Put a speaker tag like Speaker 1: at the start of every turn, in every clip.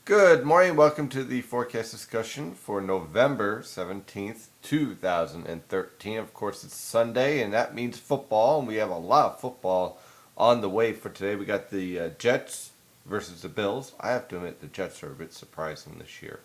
Speaker 1: Good morning. Welcome to the forecast discussion for November 17th, 2013. Of course, it's Sunday, and that means football, and we have a lot of football on the way for today. We got the Jets versus the Bills. I have to admit, the Jets are a bit surprising this year.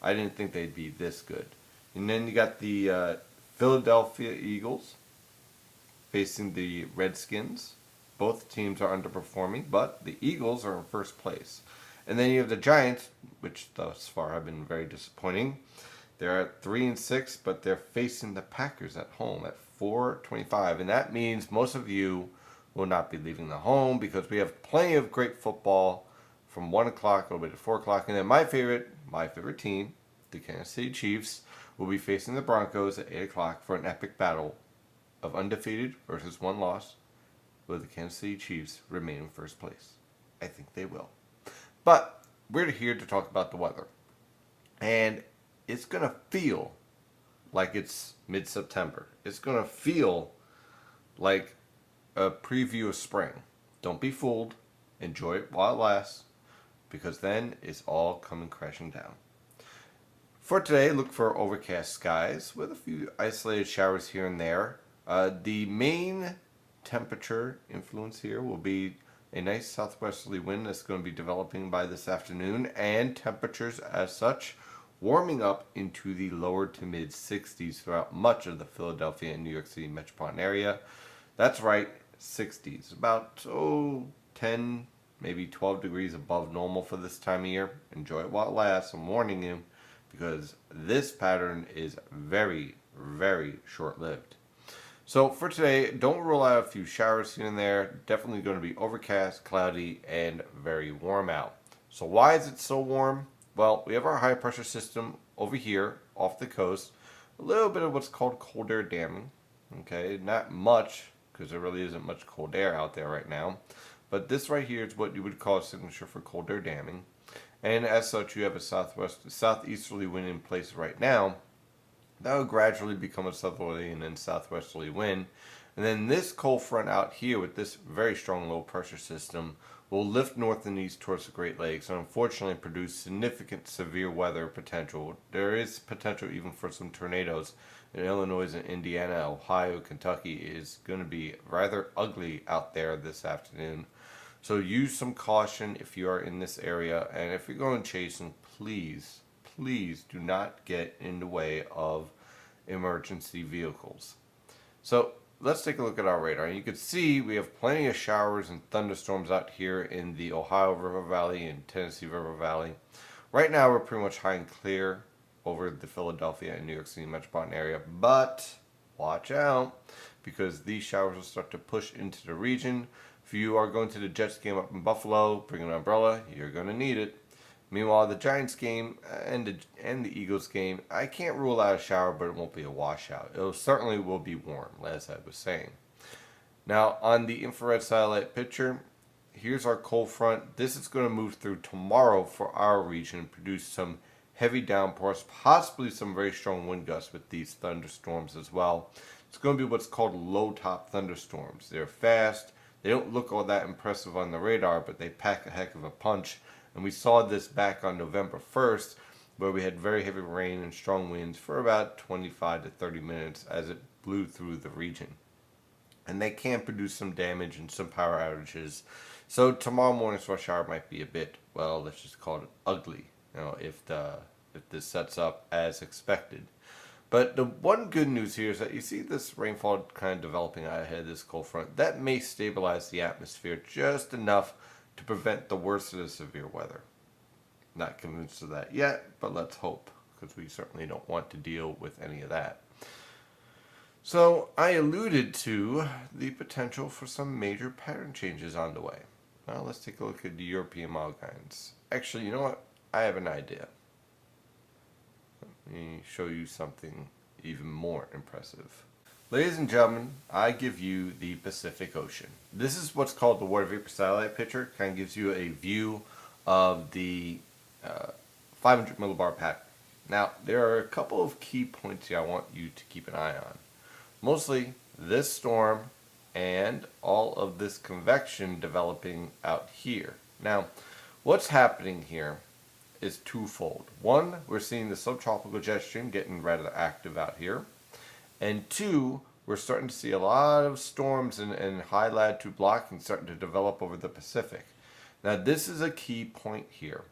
Speaker 1: I didn't think they'd be this good. And then you got the Philadelphia Eagles facing the Redskins. Both teams are underperforming, but the Eagles are in first place. And then you have the Giants, which thus far have been very disappointing. They're at 3-6, but they're facing the Packers at home at 4:25, and that means most of you will not be leaving the home because we have plenty of great football from 1 o'clock all the way to 4 o'clock. And then my favorite team, the Kansas City Chiefs, will be facing the Broncos at 8 o'clock for an epic battle of undefeated versus one loss. Will the Kansas City Chiefs remain in first place? I think they will. But we're here to talk about the weather. And it's going to feel like it's mid-September. It's going to feel like a preview of spring. Don't be fooled. Enjoy it while it lasts, because then it's all coming crashing down. For today, look for overcast skies with a few isolated showers here and there. The main temperature influence here will be a nice southwesterly wind that's going to be developing by this afternoon, and temperatures as such warming up into the lower to mid 60s throughout much of the Philadelphia and New York City metropolitan area. That's right, 60s. About 10, maybe 12 degrees above normal for this time of year. Enjoy it while it lasts. I'm warning you, because this pattern is very, very short-lived. So for today, don't rule out a few showers here and there. Definitely going to be overcast, cloudy, and very warm out. So why is it so warm? Well, we have our high pressure system over here off the coast. A little bit of what's called cold air damming. Okay, not much, because there really isn't much cold air out there right now. But this right here is what you would call a signature for cold air damming. And as such, you have a southeasterly wind in place right now. That will gradually become a southerly and then southwesterly wind. And then this cold front out here with this very strong low pressure system will lift north and east towards the Great Lakes and unfortunately produce significant severe weather potential. There is potential even for some tornadoes in Illinois and Indiana. Ohio, Kentucky is going to be rather ugly out there this afternoon. So use some caution if you are in this area, and if you're going chasing, please do not get in the way of emergency vehicles. So let's take a look at our radar. You can see we have plenty of showers and thunderstorms out here in the Ohio River Valley and Tennessee River Valley. Right now we're pretty much high and clear over the Philadelphia and New York City metropolitan area, but watch out, because these showers will start to push into the region. If you are going to the Jets game up in Buffalo, bring an umbrella, you're going to need it. Meanwhile, the Giants game and the Eagles game, I can't rule out a shower, but it won't be a washout. It certainly will be warm, as I was saying. Now, on the infrared satellite picture, here's our cold front. This is going to move through tomorrow for our region and produce some heavy downpours, possibly some very strong wind gusts with these thunderstorms as well. It's going to be what's called low-top thunderstorms. They're fast. They don't look all that impressive on the radar, but they pack a heck of a punch. And we saw this back on November 1st, where we had very heavy rain and strong winds for about 25 to 30 minutes as it blew through the region. And they can produce some damage and some power outages. So tomorrow morning's rush hour might be a bit, well, let's just call it ugly, if this sets up as expected. But the one good news here is that you see this rainfall kind of developing out ahead of this cold front. That may stabilize the atmosphere just enough to prevent the worst of the severe weather. Not convinced of that yet, but let's hope, because we certainly don't want to deal with any of that. So I alluded to the potential for some major pattern changes on the way. Now let's take a look at the European model guidance. Actually, you know what? I have an idea. Let me show you something even more impressive. Ladies and gentlemen, I give you the Pacific Ocean. This is what's called the water vapor satellite picture. Kind of gives you a view of the 500 millibar pattern. Now, there are a couple of key points here I want you to keep an eye on. Mostly this storm and all of this convection developing out here. Now, what's happening here is twofold. One, we're seeing the subtropical jet stream getting rather active out here. And two, we're starting to see a lot of storms and high latitude blocking starting to develop over the Pacific. Now, this is a key point here.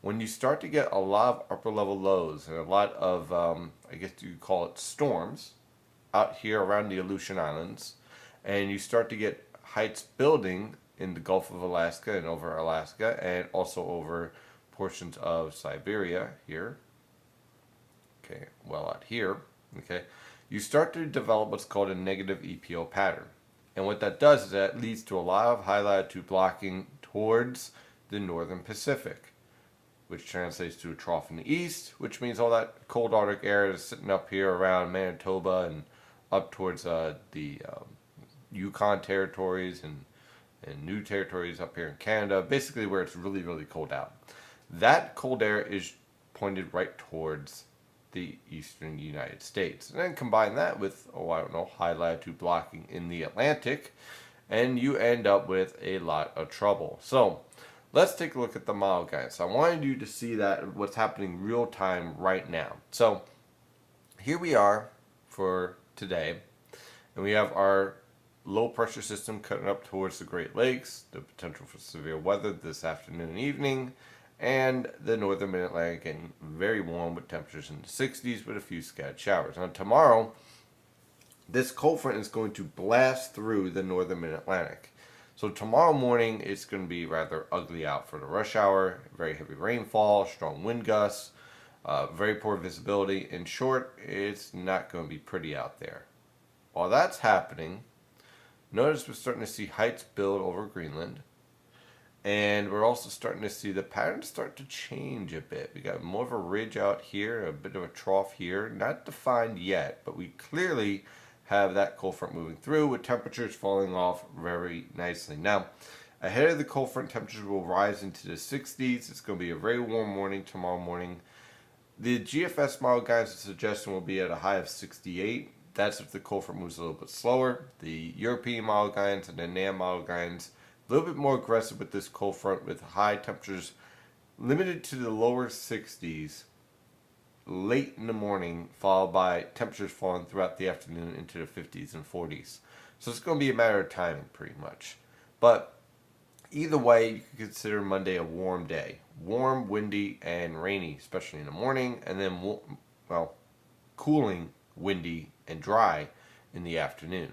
Speaker 1: When you start to get a lot of upper level lows and a lot of, I guess you could call it storms, out here around the Aleutian Islands, and you start to get heights building in the Gulf of Alaska and over Alaska, and also over portions of Siberia here. Okay, well out here, okay, you start to develop what's called a negative EPO pattern. And what that does is that leads to a lot of high latitude blocking towards the northern Pacific, which translates to a trough in the east, which means all that cold Arctic air is sitting up here around Manitoba and up towards the Yukon territories and new territories up here in Canada, basically where it's really, really cold out. That cold air is pointed right towards the eastern United States. And then combine that with, high latitude blocking in the Atlantic, and you end up with a lot of trouble. So let's take a look at the model, guys. I wanted you to see that what's happening real time right now. So here we are for today, and we have our low pressure system cutting up towards the Great Lakes, the potential for severe weather this afternoon and evening, and the northern mid-Atlantic getting very warm with temperatures in the 60s with a few scattered showers. Now tomorrow, this cold front is going to blast through the northern mid-Atlantic. So tomorrow morning, it's going to be rather ugly out for the rush hour. Very heavy rainfall, strong wind gusts, very poor visibility. In short, it's not going to be pretty out there. While that's happening, notice we're starting to see heights build over Greenland. And we're also starting to see the patterns start to change a bit. We got more of a ridge out here, a bit of a trough here. Not defined yet, but we clearly have that cold front moving through with temperatures falling off very nicely. Now, ahead of the cold front, temperatures will rise into the 60s. It's going to be a very warm morning tomorrow morning. The GFS model guidance suggestion will be at a high of 68. That's if the cold front moves a little bit slower. The European model guidance and the NAM model guidance a little bit more aggressive with this cold front, with high temperatures limited to the lower 60s late in the morning, followed by temperatures falling throughout the afternoon into the 50s and 40s. So it's going to be a matter of timing pretty much. But either way, you can consider Monday a warm day. Warm, windy, and rainy, especially in the morning, and then, cooling, windy, and dry in the afternoon.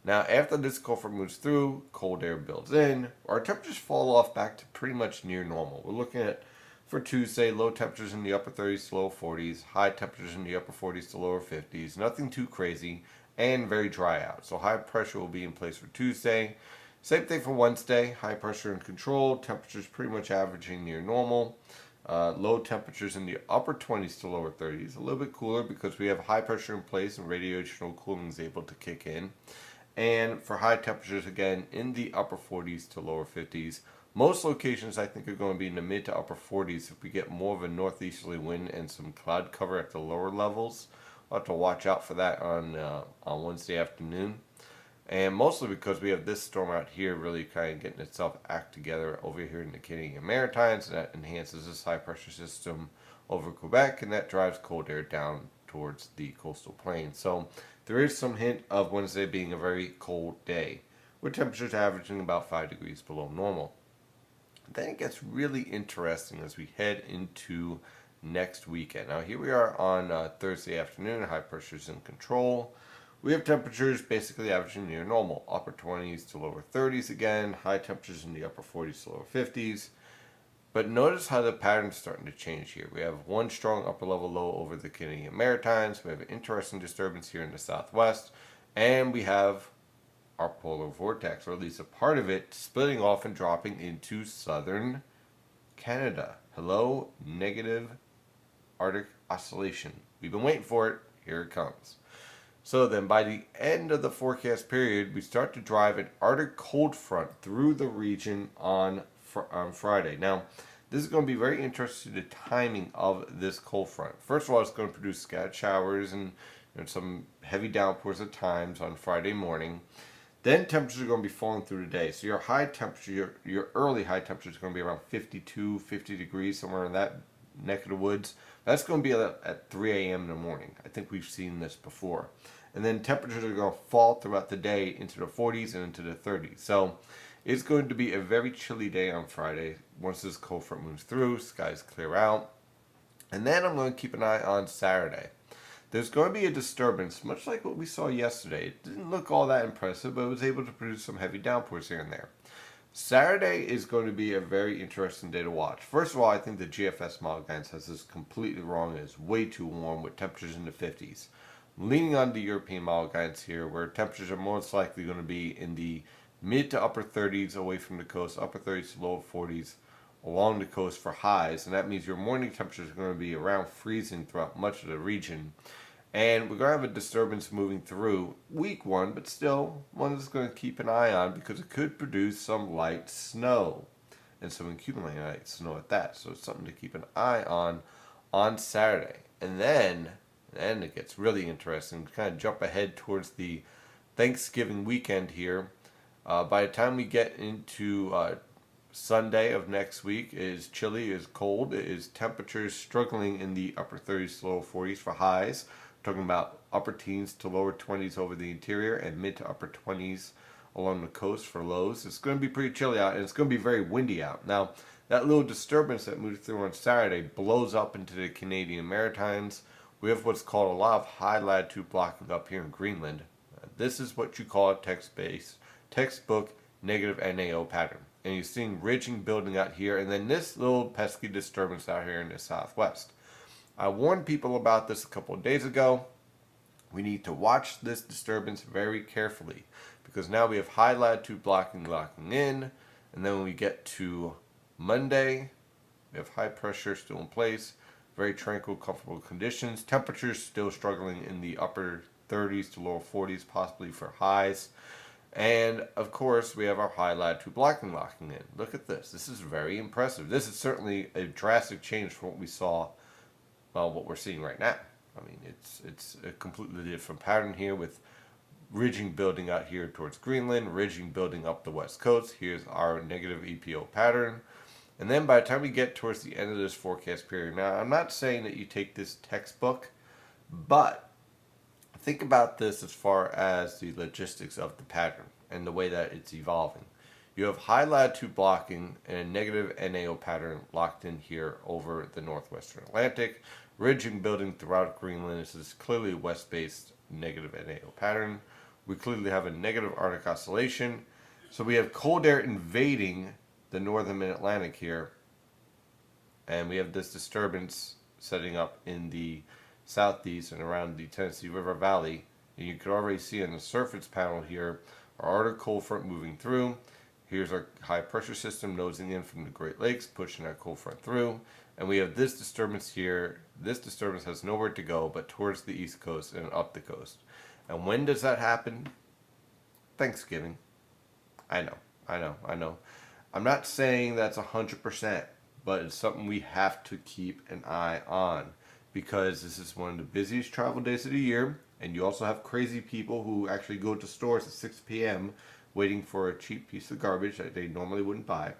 Speaker 1: Now, after this cold front moves through, cold air builds in, our temperatures fall off back to pretty much near normal. We're looking at, for Tuesday, low temperatures in the upper 30s to low 40s, high temperatures in the upper 40s to lower 50s, nothing too crazy, and very dry out. So high pressure will be in place for Tuesday. Same thing for Wednesday, high pressure in control, temperatures pretty much averaging near normal. Low temperatures in the upper 20s to lower 30s, a little bit cooler because we have high pressure in place and radiational cooling is able to kick in. And for high temperatures, again, in the upper 40s to lower 50s. Most locations, I think, are going to be in the mid to upper 40s if we get more of a northeasterly wind and some cloud cover at the lower levels. We'll have to watch out for that on Wednesday afternoon. And mostly because we have this storm out here really kind of getting itself act together over here in the Canadian Maritimes. And that enhances this high pressure system over Quebec, and that drives cold air down towards the coastal plain. So there is some hint of Wednesday being a very cold day, with temperatures averaging about 5 degrees below normal. Then it gets really interesting as we head into next weekend. Now here we are on Thursday afternoon, high pressure's in control. We have temperatures basically averaging near normal, upper 20s to lower 30s again, high temperatures in the upper 40s to lower 50s. But notice how the pattern's starting to change here. We have one strong upper level low over the Canadian Maritimes. We have an interesting disturbance here in the southwest. And we have our polar vortex, or at least a part of it, splitting off and dropping into southern Canada. Hello, negative Arctic oscillation. We've been waiting for it. Here it comes. So then by the end of the forecast period, we start to drive an Arctic cold front through the region on Friday. Now, this is going to be very interesting, the timing of this cold front. First of all, it's going to produce scattered showers and some heavy downpours at times on Friday morning. Then temperatures are going to be falling through the day. So your high temperature, your early high temperature is going to be around 50 degrees, somewhere in that neck of the woods. That's going to be at 3 a.m. in the morning. I think we've seen this before. And then temperatures are going to fall throughout the day into the 40s and into the 30s. So it's going to be a very chilly day on Friday. Once this cold front moves through, skies clear out. And then I'm going to keep an eye on Saturday. There's going to be a disturbance, much like what we saw yesterday. It didn't look all that impressive, but it was able to produce some heavy downpours here and there. Saturday is going to be a very interesting day to watch. First of all, I think the GFS model guidance has this completely wrong. It's way too warm with temperatures in the 50s. Leaning on the European model guidance here, where temperatures are most likely going to be in the mid to upper 30s away from the coast, upper 30s to lower 40s along the coast for highs. And that means your morning temperatures are going to be around freezing throughout much of the region. And we're going to have a disturbance moving through week one, but still one that's going to keep an eye on because it could produce some light snow and some accumulating light snow at that. So it's something to keep an eye on Saturday. And then it gets really interesting. Kind of jump ahead towards the Thanksgiving weekend here. By the time we get into Sunday of next week, it is chilly, it is cold, it is temperatures struggling in the upper 30s to lower 40s for highs. We're talking about upper teens to lower 20s over the interior and mid to upper 20s along the coast for lows. It's going to be pretty chilly out, and it's going to be very windy out. Now, that little disturbance that moved through on Saturday blows up into the Canadian Maritimes. We have what's called a lot of high latitude blocking up here in Greenland. This is what you call a textbook negative NAO pattern. And you're seeing ridging building out here, and then this little pesky disturbance out here in the southwest. I warned people about this a couple of days ago. We need to watch this disturbance very carefully because now we have high latitude blocking locking in, and then when we get to Monday, we have high pressure still in place, very tranquil, comfortable conditions. Temperatures still struggling in the upper 30s to lower 40s, possibly for highs. And of course, we have our high latitude blocking locking in. Look at this. This is very impressive. This is certainly a drastic change from what we saw, well, what we're seeing right now. I mean, it's a completely different pattern here with ridging building out here towards Greenland, ridging building up the west coast. Here's our negative EPO pattern. And then by the time we get towards the end of this forecast period, now I'm not saying that you take this textbook, but think about this as far as the logistics of the pattern and the way that it's evolving. You have high latitude blocking and a negative NAO pattern locked in here over the northwestern Atlantic. Ridging building throughout Greenland. This is clearly a west-based negative NAO pattern. We clearly have a negative Arctic oscillation. So we have cold air invading the northern mid-Atlantic here. And we have this disturbance setting up in the southeast and around the Tennessee River Valley. And you can already see on the surface panel here our Arctic cold front moving through. Here's our high pressure system nosing in from the Great Lakes, pushing that cold front through. And we have this disturbance here. This disturbance has nowhere to go but towards the east coast and up the coast. And when does that happen? Thanksgiving. I know. I'm not saying that's 100%, but it's something we have to keep an eye on because this is one of the busiest travel days of the year. And you also have crazy people who actually go to stores at 6 p.m. waiting for a cheap piece of garbage that they normally wouldn't buy.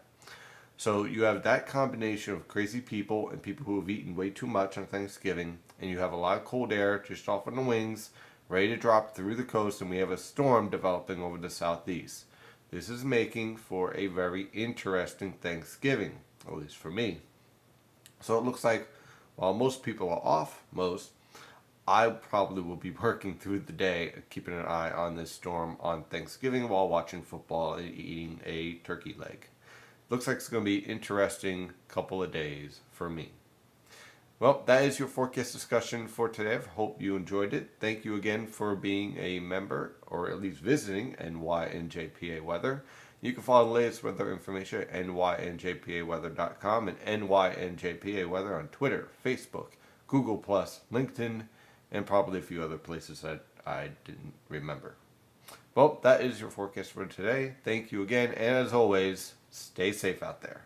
Speaker 1: So you have that combination of crazy people and people who have eaten way too much on Thanksgiving, and you have a lot of cold air just off on the wings, ready to drop through the coast, and we have a storm developing over the southeast. This is making for a very interesting Thanksgiving, at least for me. So it looks like while most people are off, I probably will be working through the day, keeping an eye on this storm on Thanksgiving while watching football and eating a turkey leg. Looks like it's going to be an interesting couple of days for me. Well, that is your forecast discussion for today. I hope you enjoyed it. Thank you again for being a member, or at least visiting NYNJPA Weather. You can follow the latest weather information at nynjpaweather.com and NYNJPA Weather on Twitter, Facebook, Google+, LinkedIn, and probably a few other places that I didn't remember. Well, that is your forecast for today. Thank you again, and as always, stay safe out there.